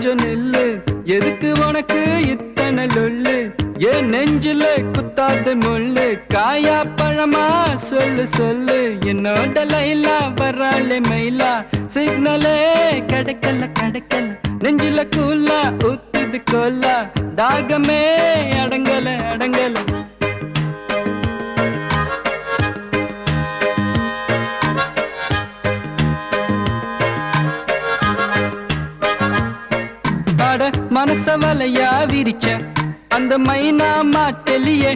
கொஞ்சம் நில்லு, எதுக்கு உனக்கு இத்தனை லொல்லு? ஏன் நெஞ்சில குத்தாத முள்ளு? காயா பழமா சொல்லு சொல்லு, என்னோட லைலா வராளே மயிலா. சிக்னலே கிடைக்கல கிடைக்கல, நெஞ்சில கூலா ஊத்துது கோலா. தாகமே அடங்கல அடங்கல. மனச வலையா விரிச்ச அந்த மைனா மாட்டலியே,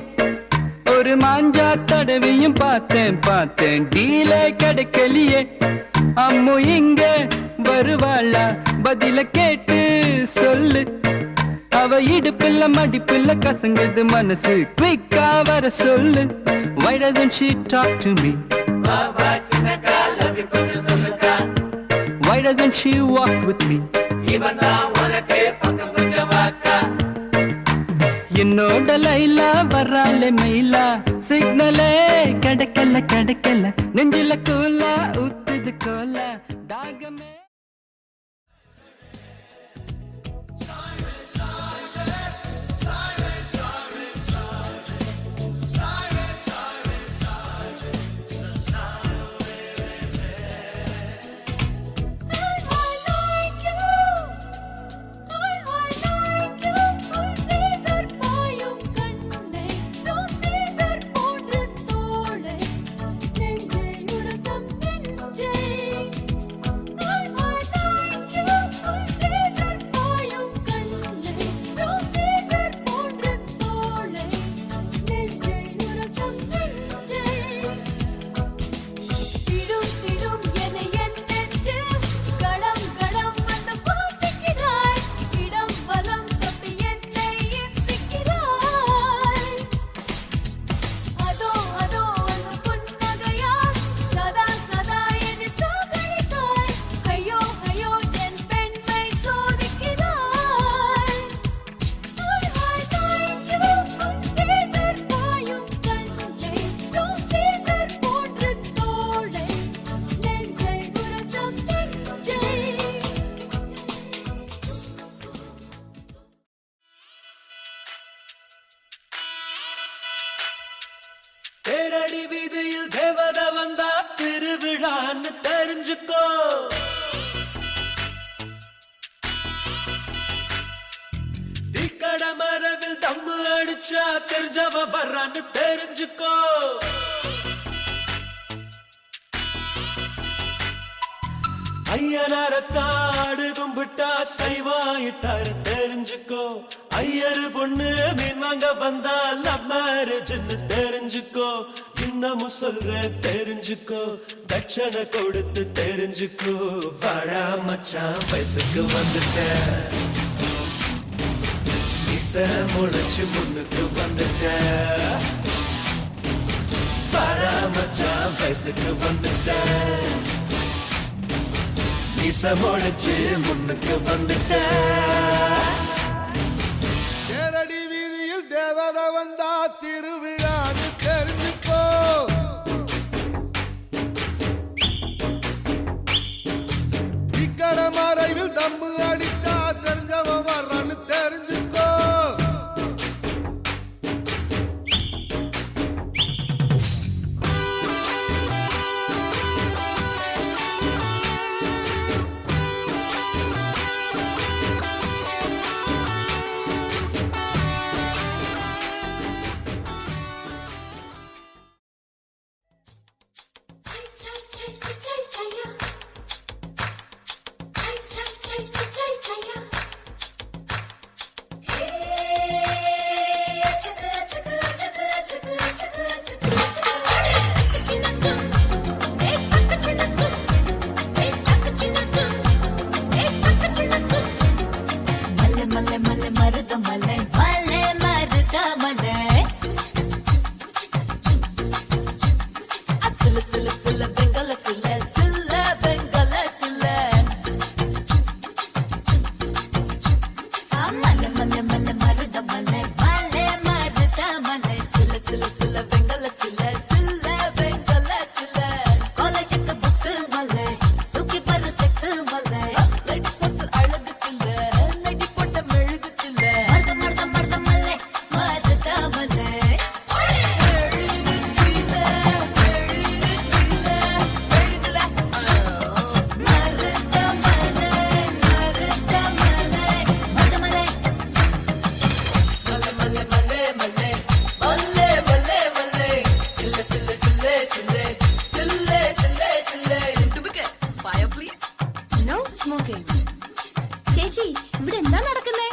ஒரு மாஞ்சா தடவையும் பார்த்தேன் பார்த்தேன், டீலே கிடைக்கலியே. அம்மு இங்க வருவாளா, பதில கேட்டு சொல்லு. அவ இடுப்பில்ல மடிப்பில்ல கசங்குது மனசு, குயிக்கா வர சொல்லு. Why doesn't she talk to me? Why doesn't she walk with me? என்னோட லைலா வராளே மயிலா. சிக்னலே கிடைக்கல கிடைக்கல, நெஞ்சில கூலா ஊத்துது கோலா. தாகமே தேரடி வீதியில் தேவத வந்தா திருவிழான்னு தெரிஞ்சுக்கோ. தீக்கட மரவில் தம்மு அடிச்சா தெரிஞ்சவ வர்றான்னு தெரிஞ்சுக்கோ. ஐயனாரத்தாடு கும்பிட்டா சைவாயிட்டாரு தெரிஞ்சுக்கோ. ஐயரு பொண்ணு மீன் வாங்க வந்தா லவ் மேரேஜ்னு தெரிஞ்சுக்கோ. இன்னமும் சொல்றேன் தெரிஞ்சுக்கோ, தட்சணை கொடுத்து தெரிஞ்சுக்கோ. வாடா மச்சான் வயசுக்கு வந்துட்டேன், இச முளைச்சு முன்னுக்கு வந்துட்டேன். வாடா மச்சான் வயசுக்கு வந்துட்டேன், இச முளைச்சு முன்னுக்கு வந்துட்டேன். தேரடி வீதியில் தேவத வந்தா திருவிழான்னு தெரிஞ்சுக்கோ. இக்கட மறைவில் தம்மு அடிச்சா தெரிஞ்சவன் வர்றான்னு தெரிஞ்சுக்கோ. Fire, please. No smoking. ചേച്ചി ഇവിടെ എന്താ നടക്കുന്നേ?